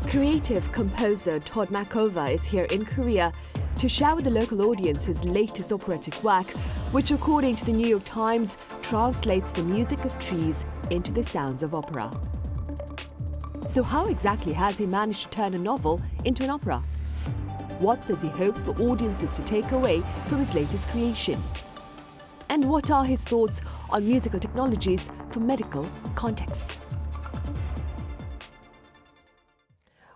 Creative composer Tod Machover is here in Korea to share with the local audience his latest operatic work, which, according to the New York Times, translates the music of trees into the sounds of opera. So how exactly has he managed to turn a novel into an opera? What does he hope for audiences to take away from his latest creation? And what are his thoughts on musical technologies for medical contexts?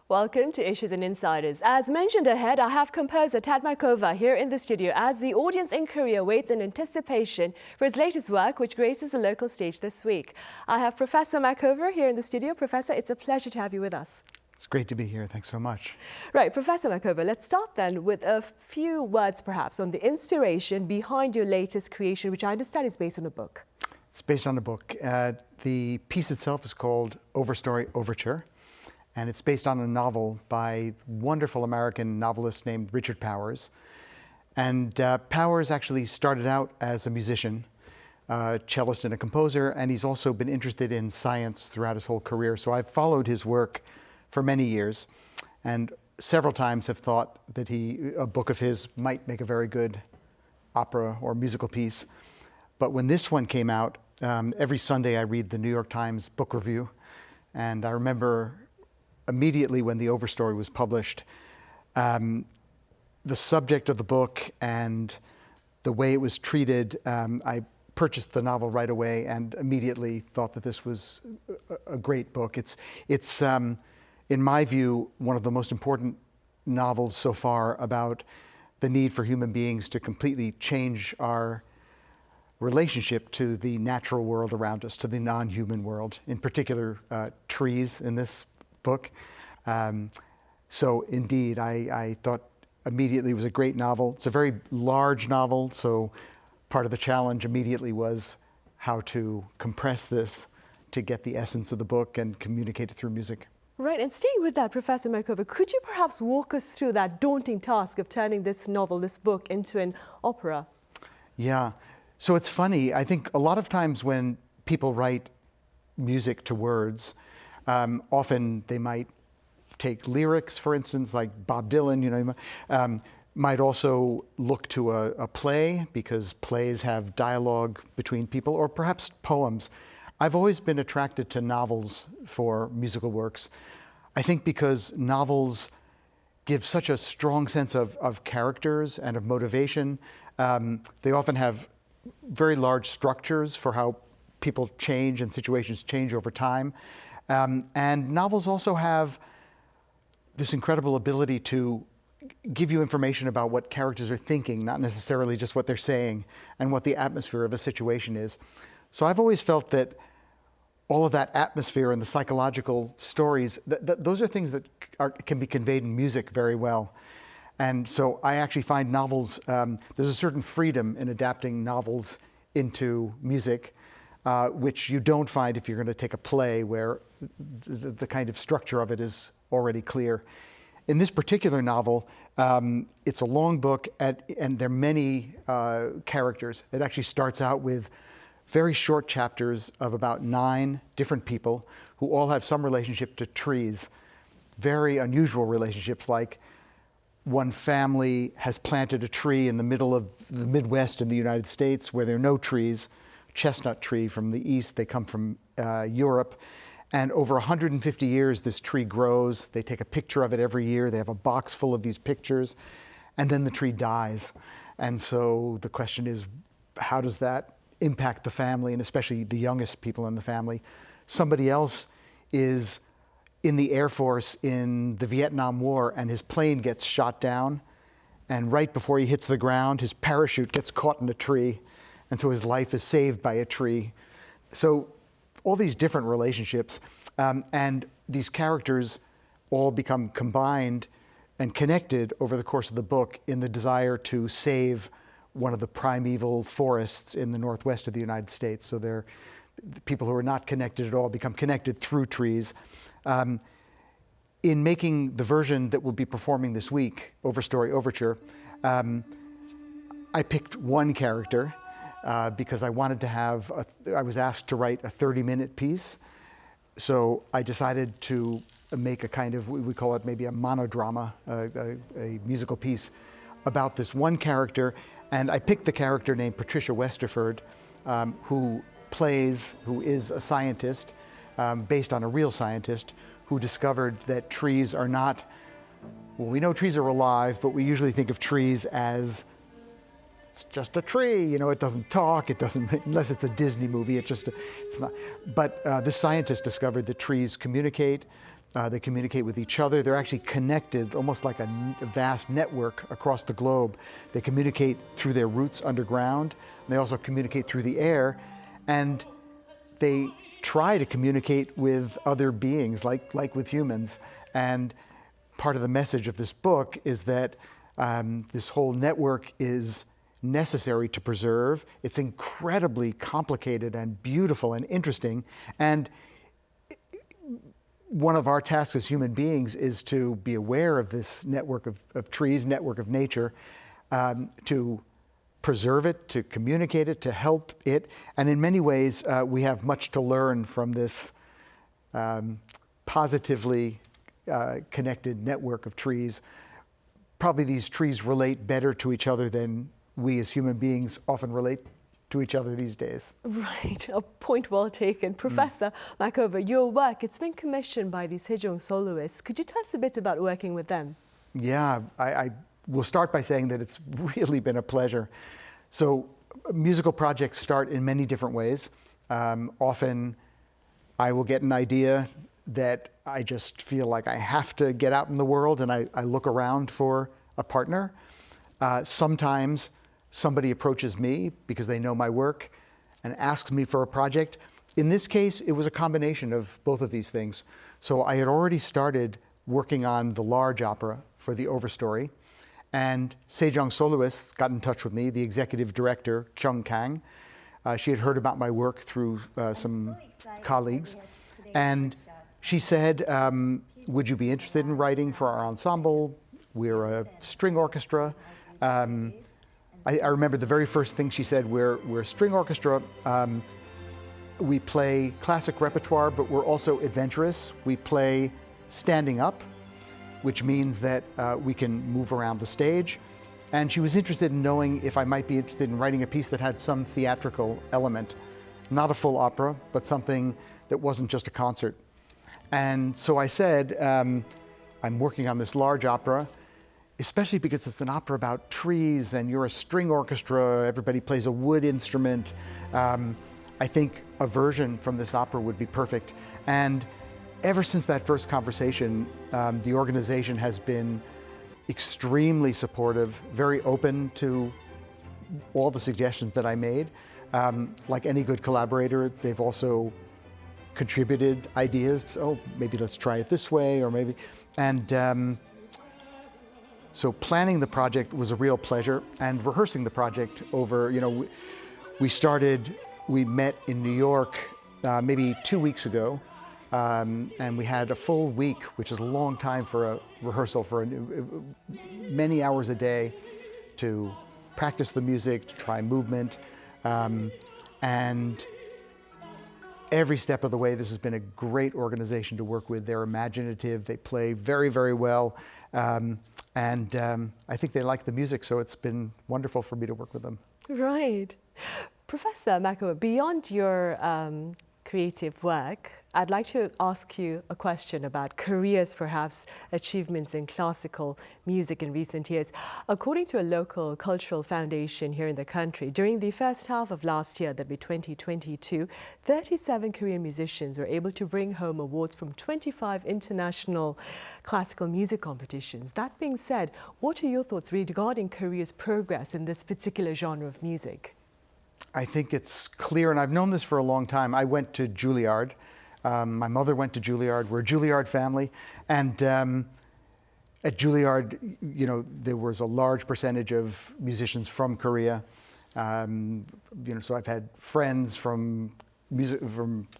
Welcome to Issues and Insiders. As mentioned ahead, I have composer Tod Machover here in the studio as the audience in Korea waits in anticipation for his latest work, which graces the local stage this week. I have Professor Machover here in the studio. Professor, it's a pleasure to have you with us. It's great to be here. Thanks so much. Right, Professor Machover, let's start then with a few words perhaps on the inspiration behind your latest creation, which I understand is based on a book. It's based on a book. The piece itself is called Overstory Overture, and it's based on a novel by a wonderful American novelist named Richard Powers. And Powers actually started out as a musician, cellist and a composer, and he's also been interested in science throughout his whole career. So I've followed his work for many years, and several times have thought that a book of his might make a very good opera or musical piece. But when this one came out, every Sunday I read the New York Times book review, and I remember immediately when the Overstory was published, the subject of the book and the way it was treated, I purchased the novel right away and immediately thought that this was a great book. It's in my view, one of the most important novels so far about the need for human beings to completely change our relationship to the natural world around us, to the non-human world, in particular trees in this book. So indeed, I thought immediately it was a great novel. It's a very large novel, so part of the challenge immediately was how to compress this to get the essence of the book and communicate it through music. Right, and staying with that, Professor Machover, could you perhaps walk us through that daunting task of turning this novel, this book, into an opera? Yeah, so it's funny. I think a lot of times when people write music to words, often they might take lyrics, for instance, like Bob Dylan, might also look to a play, because plays have dialogue between people, or perhaps poems. I've always been attracted to novels for musical works. I think because novels give such a strong sense of characters and of motivation. They often have very large structures for how people change and situations change over time. And novels also have this incredible ability to give you information about what characters are thinking, not necessarily just what they're saying, and what the atmosphere of a situation is. So I've always felt that all of that atmosphere and the psychological stories, those are things that can be conveyed in music very well. And so I actually find novels, there's a certain freedom in adapting novels into music, which you don't find if you're going to take a play where the kind of structure of it is already clear. In this particular novel, it's a long book, and there are many characters. It actually starts out with very short chapters of about 9 different people who all have some relationship to trees. Very unusual relationships, like one family has planted a tree in the middle of the Midwest in the United States where there are no trees, chestnut tree from the east, they come from Europe. And over 150 years, this tree grows. They take a picture of it every year. They have a box full of these pictures, and then the tree dies. And so the question is, how does that impact the family, and especially the youngest people in the family? Somebody else is in the Air Force in the Vietnam War, and his plane gets shot down, and right before he hits the ground, his parachute gets caught in a tree, and so his life is saved by a tree. So all these different relationships, and these characters all become combined and connected over the course of the book in the desire to save one of the primeval forests in the northwest of the United States. So the people who are not connected at all become connected through trees. In making the version that we'll be performing this week, Overstory Overture, I picked one character because I wanted to have, I was asked to write a 30-minute piece. So I decided to make a kind of, we call it maybe a monodrama, a musical piece about this one character. And I picked the character named Patricia Westerford, who is a scientist, based on a real scientist, who discovered that trees are not, well, we know trees are alive, but we usually think of trees as it's just a tree, you know, it doesn't talk, it doesn't, unless it's a Disney movie, it's not. But this scientist discovered that trees communicate, they communicate with each other, they're actually connected, almost like a vast network across the globe. They communicate through their roots underground, and they also communicate through the air, and they try to communicate with other beings, like with humans. And part of the message of this book is that this whole network is necessary to preserve. It's incredibly complicated and beautiful and interesting. And one of our tasks as human beings is to be aware of this network of trees, network of nature, to preserve it, to communicate it, to help it. And in many ways, we have much to learn from this positively connected network of trees. Probably these trees relate better to each other than we as human beings often relate to each other these days. Right, a point well taken. Professor Machover, your work, it's been commissioned by the Sejong Soloists. Could you tell us a bit about working with them? Yeah, I will start by saying that it's really been a pleasure. So musical projects start in many different ways. Often I will get an idea that I just feel like I have to get out in the world, and I look around for a partner. Sometimes somebody approaches me because they know my work and asks me for a project. In this case, it was a combination of both of these things. So I had already started working on the large opera for the Overstory, and Sejong Soloists got in touch with me, the executive director, Kyung Kang. She had heard about my work through some colleagues, and she said, would you be interested in writing for our ensemble? We're a string orchestra. I remember the very first thing she said, we're a string orchestra. We play classic repertoire, but we're also adventurous. We play standing up, which means that we can move around the stage. And she was interested in knowing if I might be interested in writing a piece that had some theatrical element. Not a full opera, but something that wasn't just a concert. And so I said, I'm working on this large opera, especially because it's an opera about trees and you're a string orchestra, everybody plays a wood instrument. I think a version from this opera would be perfect. And ever since that first conversation, the organization has been extremely supportive, very open to all the suggestions that I made. Like any good collaborator, they've also contributed ideas. Oh, maybe let's try it this way, or maybe. And so planning the project was a real pleasure, and rehearsing the project over, we met in New York maybe 2 weeks ago, and we had a full week, which is a long time for a rehearsal, for many hours a day to practice the music, to try movement, and every step of the way, this has been a great organization to work with. They're imaginative, they play very, very well, and I think they like the music, so it's been wonderful for me to work with them. Right. Professor Machover, beyond your creative work, I'd like to ask you a question about Korea's perhaps achievements in classical music in recent years. According to a local cultural foundation here in the country, during the first half of last year, that'd be 2022, 37 Korean musicians were able to bring home awards from 25 international classical music competitions. That being said, what are your thoughts regarding Korea's progress in this particular genre of music? I think it's clear, and I've known this for a long time. I went to Juilliard. My mother went to Juilliard. We're a Juilliard family. And at Juilliard, there was a large percentage of musicians from Korea. So I've had friends from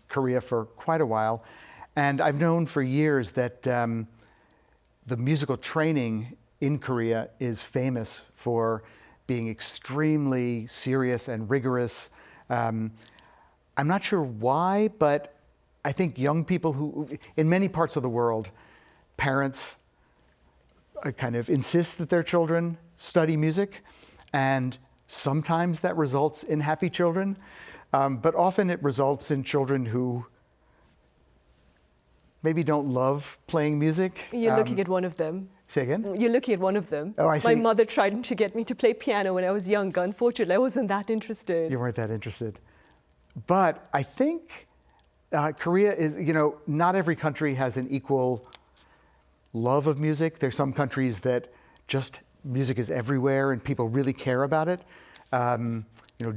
Korea for quite a while. And I've known for years that the musical training in Korea is famous for being extremely serious and rigorous. I'm not sure why, but I think young people who, in many parts of the world, parents kind of insist that their children study music, and sometimes that results in happy children, but often it results in children who maybe don't love playing music. You're looking at one of them. Say again? You're looking at one of them. Oh, I see. My mother tried to get me to play piano when I was younger. Unfortunately, I wasn't that interested. You weren't that interested. But I think Korea is, not every country has an equal love of music. There's some countries that just music is everywhere and people really care about it.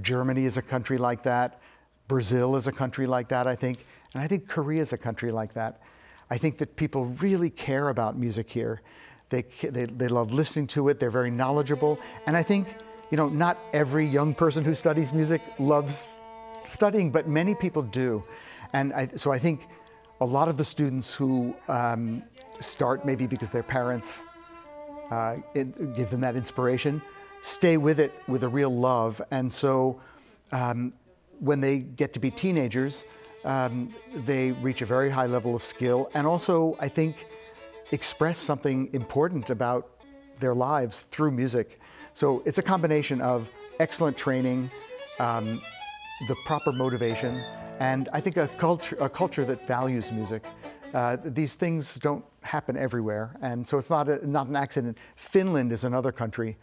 Germany is a country like that. Brazil is a country like that, I think. And I think Korea is a country like that. I think that people really care about music here. They love listening to it. They're very knowledgeable. And I think, not every young person who studies music loves studying, but many people do. And so I think a lot of the students who start maybe because their parents give them that inspiration, stay with it with a real love. And so when they get to be teenagers, they reach a very high level of skill, and also, I think, express something important about their lives through music. So it's a combination of excellent training, the proper motivation, and I think a culture that values music. These things don't happen everywhere, and so it's not an accident. Finland is another country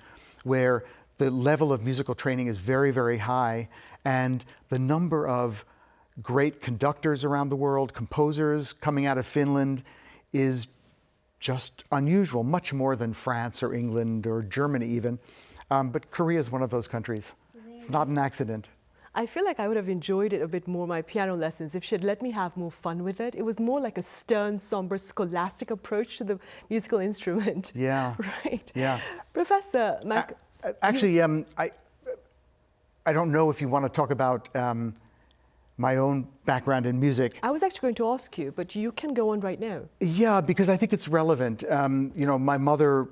where the level of musical training is very, very high, and the number of great conductors around the world, composers coming out of Finland, is just unusual, much more than France or England or Germany even. But Korea is one of those countries. It's not an accident. I feel like I would have enjoyed it a bit more, my piano lessons, if she had let me have more fun with it. It was more like a stern, somber, scholastic approach to the musical instrument. Yeah. Right? Yeah. Professor actually, I don't know if you want to talk about my own background in music. I was actually going to ask you, but you can go on right now. Yeah, because I think it's relevant. My mother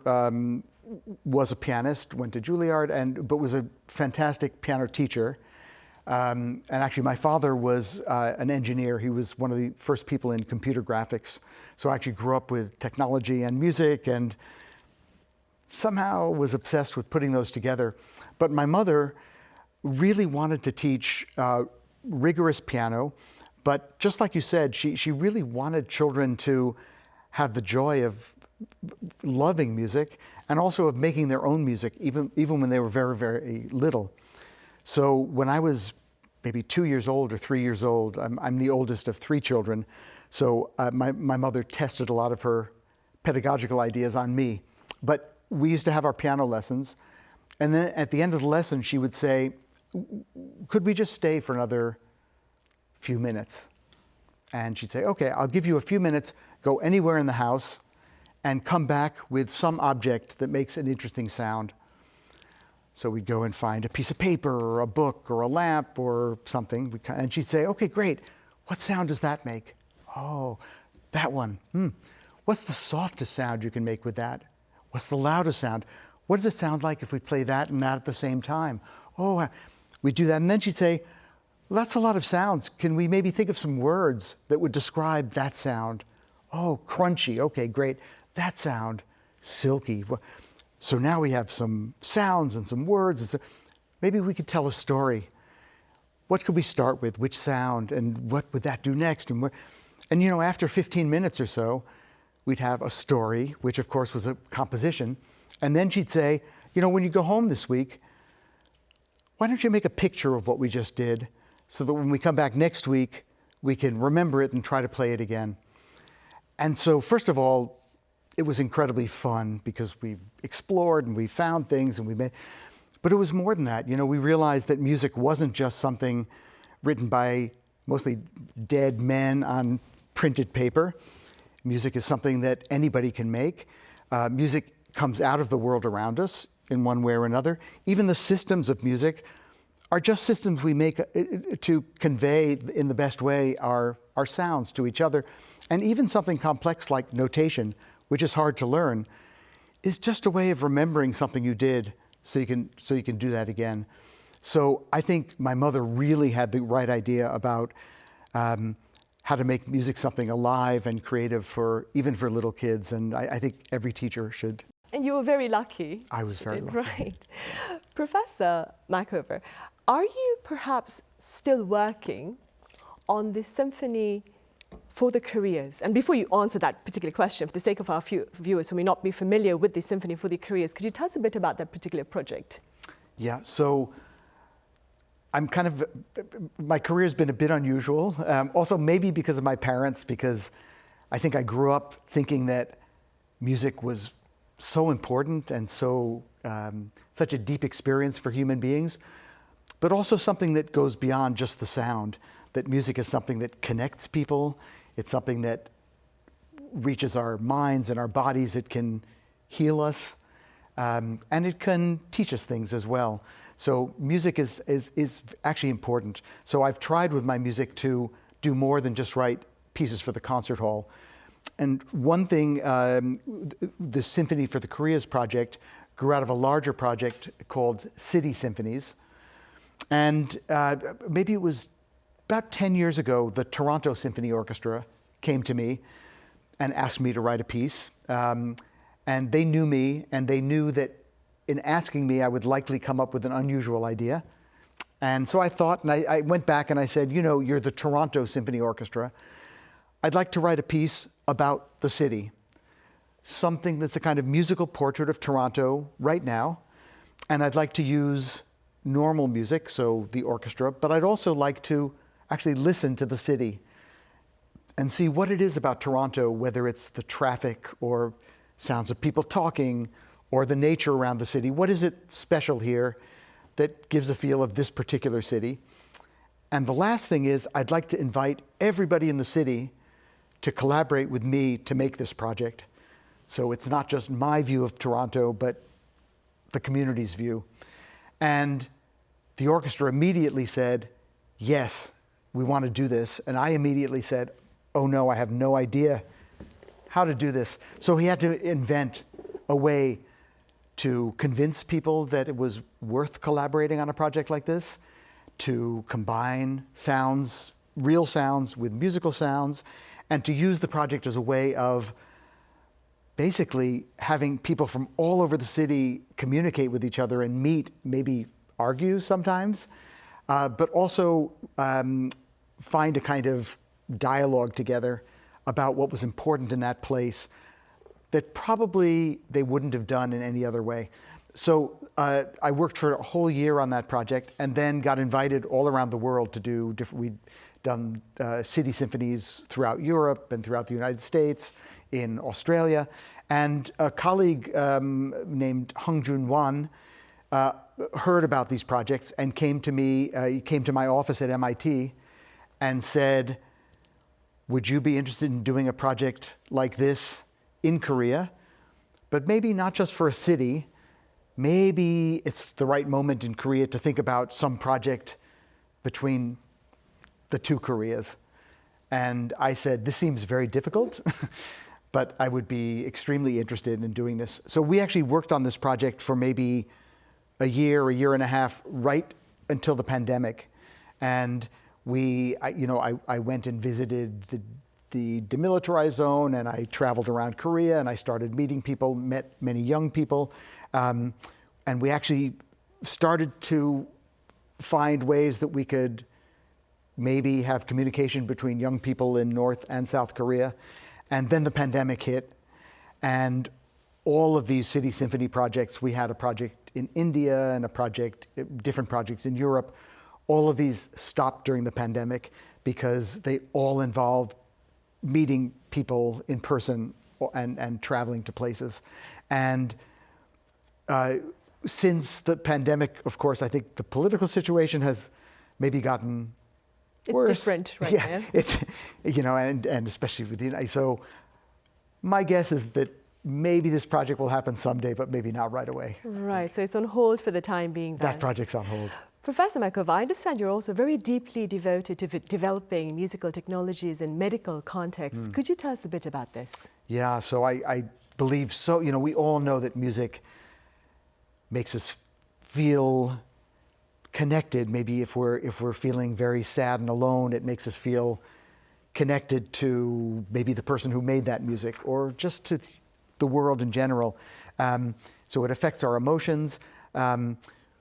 was a pianist, went to Juilliard, but was a fantastic piano teacher. And actually, my father was an engineer. He was one of the first people in computer graphics. So I actually grew up with technology and music, and somehow was obsessed with putting those together. But my mother really wanted to teach rigorous piano, but just like you said, she really wanted children to have the joy of loving music and also of making their own music, even when they were very, very little. So when I was maybe 2 years old or 3 years old, I'm the oldest of 3 children, so my mother tested a lot of her pedagogical ideas on me. But we used to have our piano lessons, and then at the end of the lesson, she would say, could we just stay for another few minutes? And she'd say, okay, I'll give you a few minutes, go anywhere in the house, and come back with some object that makes an interesting sound. So we'd go and find a piece of paper or a book or a lamp or something, and she'd say, okay, great, what sound does that make? Oh, that one. What's the softest sound you can make with that? What's the loudest sound? What does it sound like if we play that and that at the same time? Oh, we do that. And then she'd say, well, that's a lot of sounds. Can we maybe think of some words that would describe that sound? Oh, crunchy. Okay, great. That sound, silky. So now we have some sounds and some words. Maybe we could tell a story. What could we start with? Which sound? And what would that do next? And after 15 minutes or so, we'd have a story, which of course was a composition. And then she'd say, when you go home this week, why don't you make a picture of what we just did so that when we come back next week, we can remember it and try to play it again. And so first of all, it was incredibly fun because we explored and we found things but it was more than that. We realized that music wasn't just something written by mostly dead men on printed paper. Music is something that anybody can make. Music comes out of the world around us in one way or another. Even the systems of music are just systems we make to convey in the best way our sounds to each other. And even something complex like notation, which is hard to learn, is just a way of remembering something you did so you can do that again. So I think my mother really had the right idea about how to make music something alive and creative even for little kids. And I think every teacher should. And you were very lucky. I was very lucky. Right. Professor Machover, are you perhaps still working on the symphony for the careers? And before you answer that particular question, for the sake of our few viewers who may not be familiar with the Symphony for the Careers, could you tell us a bit about that particular project? Yeah, so I'm my career's been a bit unusual. Also maybe because of my parents, because I think I grew up thinking that music was so important and such a deep experience for human beings, but also something that goes beyond just the sound. That music is something that connects people. It's something that reaches our minds and our bodies. It can heal us, and it can teach us things as well. So music is actually important. So I've tried with my music to do more than just write pieces for the concert hall. And one thing, the Symphony for the Careers project grew out of a larger project called City Symphonies. And maybe it was about 10 years ago, the Toronto Symphony Orchestra came to me and asked me to write a piece. And they knew me, and they knew that in asking me, I would likely come up with an unusual idea. And so I thought, and I went back and I said, you know, you're the Toronto Symphony Orchestra. I'd like to write a piece about the city, something that's a kind of musical portrait of Toronto right now. And I'd like to use normal music, so the orchestra, but I'd also like to actually listen to the city and see what it is about Toronto, whether it's the traffic or sounds of people talking or the nature around the city. What is it special here that gives a feel of this particular city? And the last thing is, I'd like to invite everybody in the city to collaborate with me to make this project. So it's not just my view of Toronto, but the community's view. And the orchestra immediately said, yes, we want to do this. And I immediately said, oh no, I have no idea how to do this. So he had to invent a way to convince people that it was worth collaborating on a project like this, to combine sounds, real sounds with musical sounds, and to use the project as a way of basically having people from all over the city communicate with each other and meet, maybe argue sometimes, but also find a kind of dialogue together about what was important in that place that probably they wouldn't have done in any other way. So I worked for a whole year on that project and then got invited all around the world to do we'd done city symphonies throughout Europe and throughout the United States, in Australia. And a colleague named Hung Jun Wan heard about these projects and came to me, he came to my office at MIT and said, would you be interested in doing a project like this in Korea, but maybe not just for a city, maybe it's the right moment in Korea to think about some project between the two Koreas. And I said, this seems very difficult, but I would be extremely interested in doing this. So we actually worked on this project for maybe a year and a half, right until the pandemic. And I went and visited the demilitarized zone, and I traveled around Korea, and I started meeting people, met many young people. And we actually started to find ways that we could maybe have communication between young people in North and South Korea. And then the pandemic hit, and all of these city symphony projects, we had a project in India and different projects in Europe, all of these stopped during the pandemic because they all involved meeting people in person and traveling to places. And since the pandemic, of course, I think the political situation has maybe gotten worse. It's different right now. Yeah, it's, and especially with the United. So my guess is that maybe this project will happen someday, but maybe not right away. Right, so it's on hold for the time being then. That project's on hold. Professor Machover, I understand you're also very deeply devoted to developing musical technologies in medical contexts. Could you tell us a bit about this? Yeah, so I believe so. We all know that music makes us feel connected. Maybe if we're feeling very sad and alone, it makes us feel connected to maybe the person who made that music or just to the world in general. So it affects our emotions.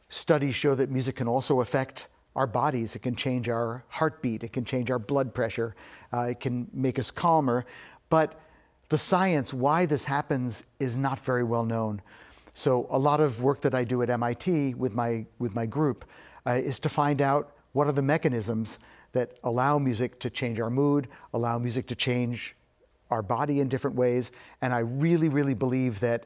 Studies show that music can also affect our bodies. It can change our heartbeat. It can change our blood pressure. It can make us calmer. But the science, why this happens, is not very well known. So a lot of work that I do at MIT with my group is to find out what are the mechanisms that allow music to change our mood, allow music to change our body in different ways. And I really, really believe that,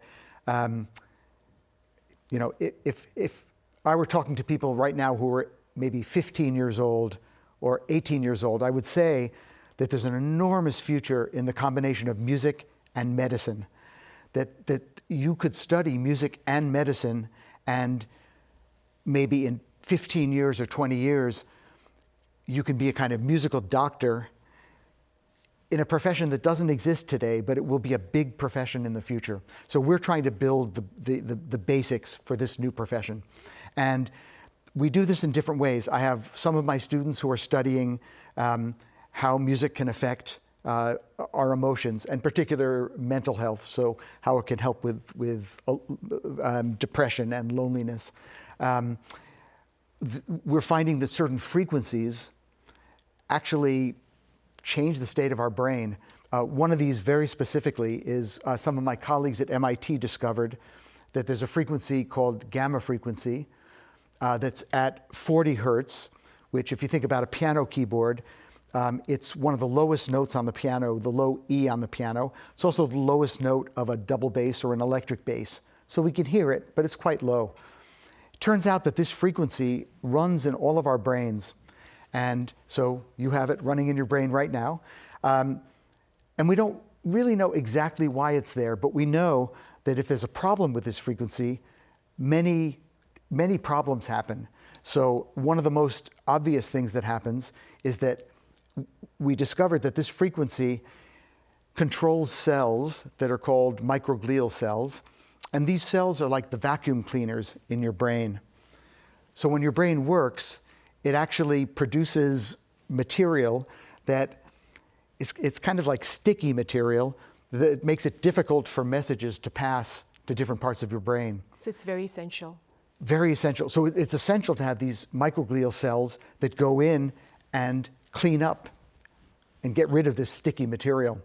if I were talking to people right now who are maybe 15 years old or 18 years old, I would say that there's an enormous future in the combination of music and medicine, that you could study music and medicine, and maybe in 15 years or 20 years, you can be a kind of musical doctor in a profession that doesn't exist today, but it will be a big profession in the future. So we're trying to build the basics for this new profession. And we do this in different ways. I have some of my students who are studying how music can affect our emotions, and particular mental health, so how it can help with depression and loneliness. We're finding that certain frequencies actually change the state of our brain. One of these very specifically is some of my colleagues at MIT discovered that there's a frequency called gamma frequency that's at 40 hertz, which if you think about a piano keyboard, it's one of the lowest notes on the piano, the low E on the piano. It's also the lowest note of a double bass or an electric bass. So we can hear it, but it's quite low. It turns out that this frequency runs in all of our brains. And so you have it running in your brain right now. And we don't really know exactly why it's there, but we know that if there's a problem with this frequency, many problems happen. So one of the most obvious things that happens is that we discovered that this frequency controls cells that are called microglial cells. And these cells are like the vacuum cleaners in your brain. So when your brain works, it actually produces material that it's kind of like sticky material that makes it difficult for messages to pass to different parts of your brain. So it's very essential. Very essential. So it's essential to have these microglial cells that go in and clean up and get rid of this sticky material.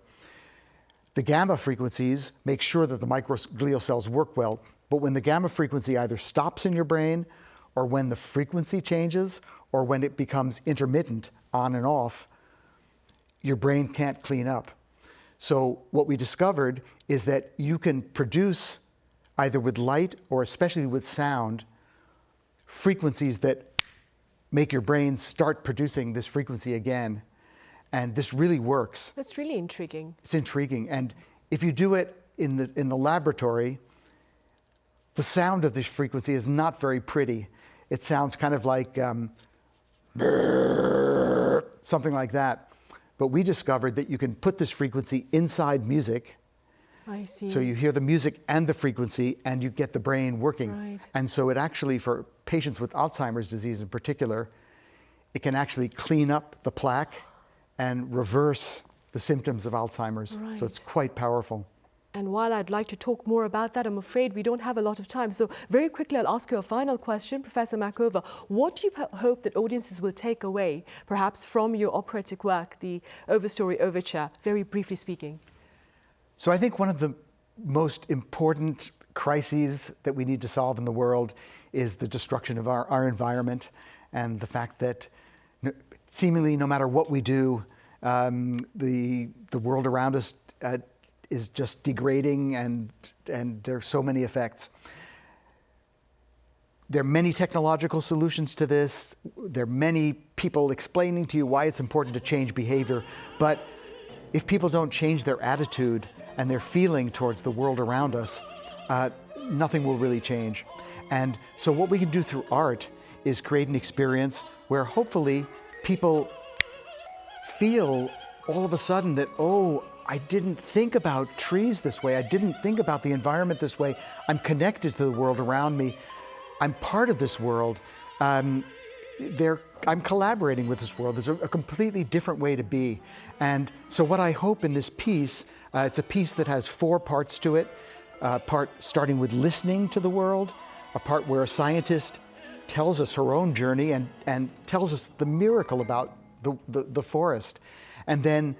The gamma frequencies make sure that the microglial cells work well, but when the gamma frequency either stops in your brain, or when the frequency changes, or when it becomes intermittent, on and off, your brain can't clean up. So what we discovered is that you can produce, either with light or especially with sound, frequencies that make your brain start producing this frequency again. And this really works. That's really intriguing. It's intriguing. And if you do it in the laboratory, the sound of this frequency is not very pretty. It sounds kind of like something like that. But we discovered that you can put this frequency inside music. I see. So you hear the music and the frequency, and you get the brain working. Right. And so it actually, for patients with Alzheimer's disease in particular, it can actually clean up the plaque and reverse the symptoms of Alzheimer's. Right. So it's quite powerful. And while I'd like to talk more about that, I'm afraid we don't have a lot of time. So very quickly, I'll ask you a final question, Professor Machover. What do you hope that audiences will take away, perhaps from your operatic work, the Overstory Overture, very briefly speaking? So I think one of the most important crises that we need to solve in the world is the destruction of our environment, and the fact that seemingly no matter what we do, the world around us is just degrading, and there are so many effects. There are many technological solutions to this. There are many people explaining to you why it's important to change behavior. But if people don't change their attitude and their feeling towards the world around us, nothing will really change. And so what we can do through art is create an experience where hopefully people feel all of a sudden that, oh, I didn't think about trees this way. I didn't think about the environment this way. I'm connected to the world around me. I'm part of this world. I'm collaborating with this world. There's a completely different way to be. And so what I hope in this piece, it's a piece that has 4 parts to it. A part starting with listening to the world, a part where a scientist tells us her own journey and tells us the miracle about the forest. And then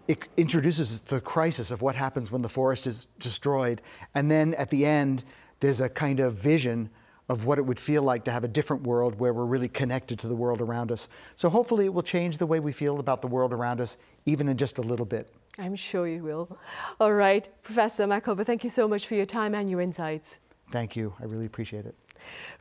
it introduces the crisis of what happens when the forest is destroyed. And then at the end, there's a kind of vision of what it would feel like to have a different world where we're really connected to the world around us. So hopefully it will change the way we feel about the world around us, even in just a little bit. I'm sure you will. All right, Professor Machover, thank you so much for your time and your insights. Thank you. I really appreciate it.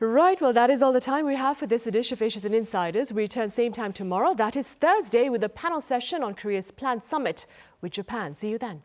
Right, well, that is all the time we have for this edition of Issues and Insiders. We return same time tomorrow. That is Thursday with a panel session on Korea's planned summit with Japan. See you then.